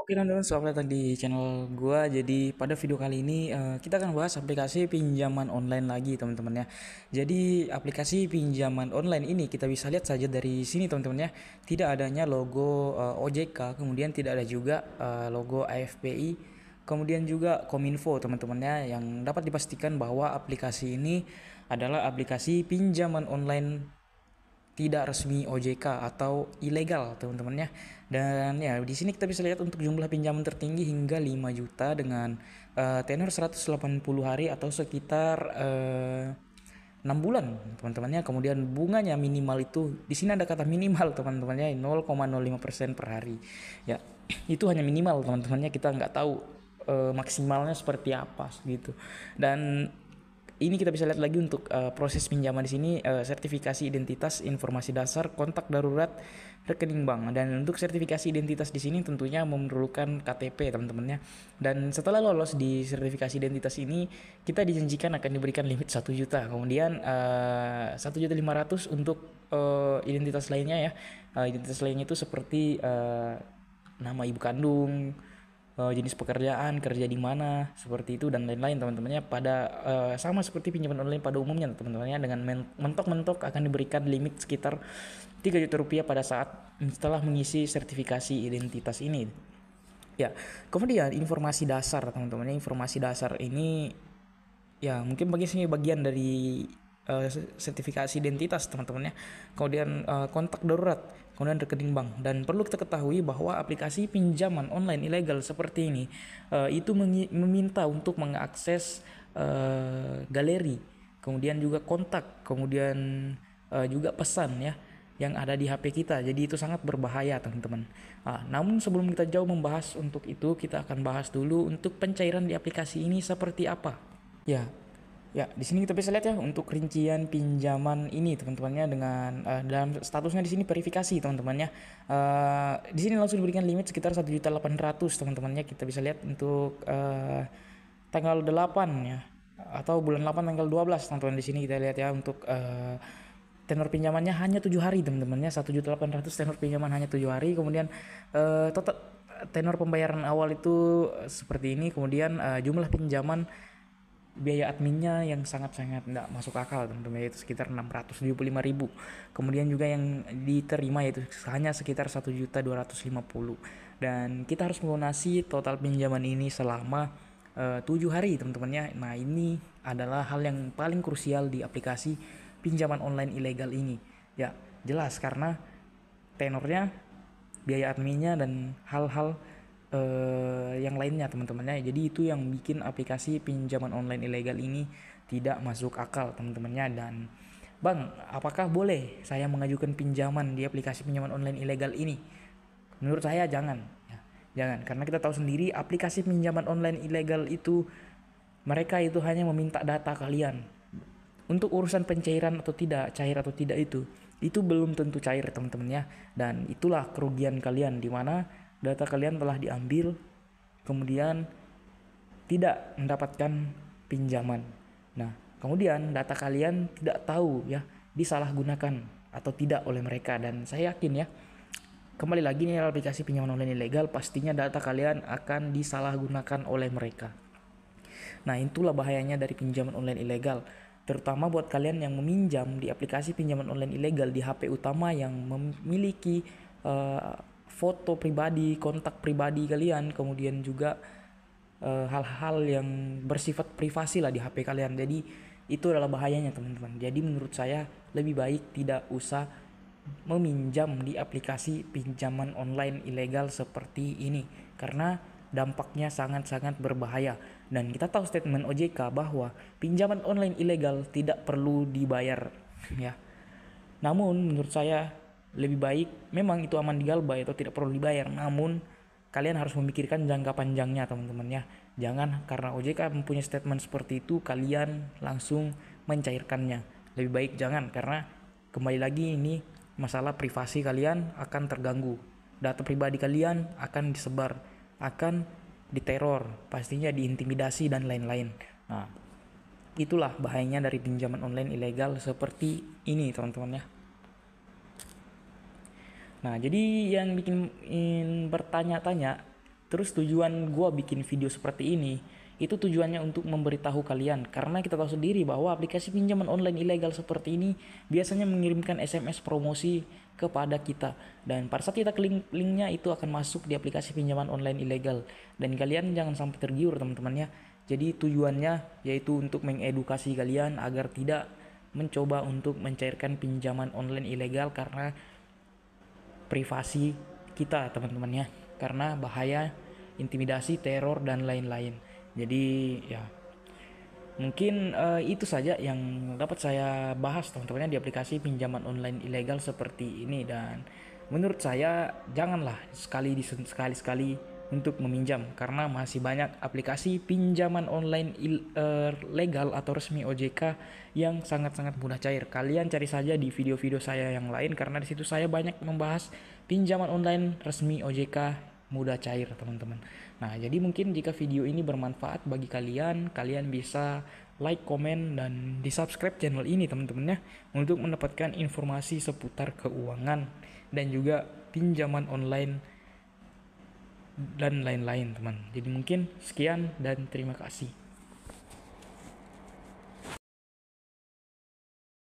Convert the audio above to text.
Oke teman-teman, selamat datang di channel gua. Jadi pada video kali ini kita akan bahas aplikasi pinjaman online lagi teman-teman ya. Jadi aplikasi pinjaman online ini kita bisa lihat saja dari sini teman-teman ya. Tidak adanya logo OJK, kemudian tidak ada juga logo AFPI, kemudian juga Kominfo teman-teman ya. Yang dapat dipastikan bahwa aplikasi ini adalah aplikasi pinjaman online tidak resmi OJK atau ilegal teman-teman ya. Dan ya di sini kita bisa lihat untuk jumlah pinjaman tertinggi hingga 5 juta dengan tenor 180 hari atau sekitar 6 bulan teman-temannya. Kemudian bunganya minimal itu di sini ada kata minimal teman-temannya 0,05% per hari. Ya, itu hanya minimal teman-temannya, kita nggak tahu maksimalnya seperti apa gitu. Dan ini kita bisa lihat lagi untuk proses pinjaman di sini, sertifikasi identitas, informasi dasar, kontak darurat, rekening bank. Dan untuk sertifikasi identitas di sini tentunya memerlukan KTP teman-teman ya. Dan setelah lolos di sertifikasi identitas ini, kita dijanjikan akan diberikan limit 1 juta. Kemudian 1.500.000 untuk identitas lainnya ya. Identitas lainnya itu seperti nama ibu kandung, jenis pekerjaan, kerja di mana, seperti itu dan lain-lain teman-temannya. Pada sama seperti pinjaman online pada umumnya teman-temannya, dengan mentok-mentok akan diberikan limit sekitar 3 juta rupiah pada saat setelah mengisi sertifikasi identitas ini. Ya, kemudian informasi dasar teman-temannya, informasi dasar ini ya mungkin bagi sini bagian dari sertifikasi identitas teman-teman ya. Kemudian kontak darurat, kemudian rekening bank. Dan perlu kita ketahui bahwa aplikasi pinjaman online ilegal seperti ini itu meminta untuk mengakses galeri, kemudian juga kontak, kemudian juga pesan ya yang ada di HP kita. Jadi itu sangat berbahaya teman-teman. Namun sebelum kita jauh membahas untuk itu, kita akan bahas dulu untuk pencairan di aplikasi ini seperti apa. Ya, ya, di sini kita bisa lihat ya untuk rincian pinjaman ini teman-temannya dengan dalam statusnya di sini verifikasi teman-temannya. Di sini langsung diberikan limit sekitar 1.800.000 teman-temannya. Kita bisa lihat untuk tanggal 8 ya atau bulan 8 tanggal 12 teman-teman. Di sini kita lihat ya untuk tenor pinjamannya hanya 7 hari teman-temannya. 1.800.000 tenor pinjaman hanya 7 hari. Kemudian total tenor pembayaran awal itu seperti ini. Kemudian jumlah pinjaman, biaya adminnya yang sangat-sangat tidak masuk akal teman-teman, yaitu sekitar 675.000. Kemudian juga yang diterima yaitu hanya sekitar 1.250.000. Dan kita harus melunasi total pinjaman ini selama 7 hari teman-temannya. Nah ini adalah hal yang paling krusial di aplikasi pinjaman online ilegal ini. Ya jelas karena tenornya, biaya adminnya, dan hal-hal yang lainnya teman-temannya. Jadi itu yang bikin aplikasi pinjaman online ilegal ini tidak masuk akal teman-temannya. Dan Bang, apakah boleh saya mengajukan pinjaman di aplikasi pinjaman online ilegal ini? Menurut saya jangan ya. Jangan, karena kita tahu sendiri aplikasi pinjaman online ilegal itu mereka itu hanya meminta data kalian. Untuk urusan pencairan atau tidak, cair atau tidak itu belum tentu cair teman-teman ya. Dan itulah kerugian kalian, di mana data kalian telah diambil kemudian tidak mendapatkan pinjaman. Nah, kemudian data kalian tidak tahu ya disalahgunakan atau tidak oleh mereka. Dan saya yakin ya, kembali lagi nih, aplikasi pinjaman online ilegal pastinya data kalian akan disalahgunakan oleh mereka. Nah, itulah bahayanya dari pinjaman online ilegal. Terutama buat kalian yang meminjam di aplikasi pinjaman online ilegal di HP utama yang memiliki foto pribadi, kontak pribadi kalian, kemudian juga hal-hal yang bersifat privasi lah di HP kalian. Jadi itu adalah bahayanya teman-teman. Jadi menurut saya lebih baik tidak usah meminjam di aplikasi pinjaman online ilegal seperti ini, karena dampaknya sangat-sangat berbahaya. Dan kita tahu statement OJK bahwa pinjaman online ilegal tidak perlu dibayar ya. Namun menurut saya lebih baik, memang itu aman digalbay atau tidak perlu dibayar, namun kalian harus memikirkan jangka panjangnya teman-teman ya. Jangan karena OJK mempunyai statement seperti itu kalian langsung mencairkannya. Lebih baik jangan, karena kembali lagi ini masalah privasi kalian akan terganggu. Data pribadi kalian akan disebar, akan diteror, pastinya diintimidasi dan lain-lain. Nah, itulah bahayanya dari pinjaman online ilegal seperti ini teman-teman ya. Nah, jadi yang bikin bertanya-tanya Terus tujuan gue bikin video seperti ini itu tujuannya untuk memberitahu kalian, karena kita tahu sendiri bahwa aplikasi pinjaman online ilegal seperti ini biasanya mengirimkan SMS promosi kepada kita, dan pada saat kita klik linknya itu akan masuk di aplikasi pinjaman online ilegal, dan kalian jangan sampai tergiur teman-teman ya. Jadi tujuannya yaitu untuk mengedukasi kalian agar tidak mencoba untuk mencairkan pinjaman online ilegal karena privasi kita teman-teman ya, karena bahaya intimidasi, teror dan lain-lain. Jadi ya mungkin itu saja yang dapat saya bahas teman-teman di aplikasi pinjaman online ilegal seperti ini, dan menurut saya janganlah sekali-sekali untuk meminjam, karena masih banyak aplikasi pinjaman online legal atau resmi OJK yang sangat-sangat mudah cair. Kalian cari saja di video-video saya yang lain, karena di situ saya banyak membahas pinjaman online resmi OJK mudah cair teman-teman. Nah, jadi mungkin jika video ini bermanfaat bagi kalian, kalian bisa like, komen, dan di subscribe channel ini teman-teman ya, untuk mendapatkan informasi seputar keuangan dan juga pinjaman online dan lain-lain teman. Jadi mungkin sekian dan terima kasih.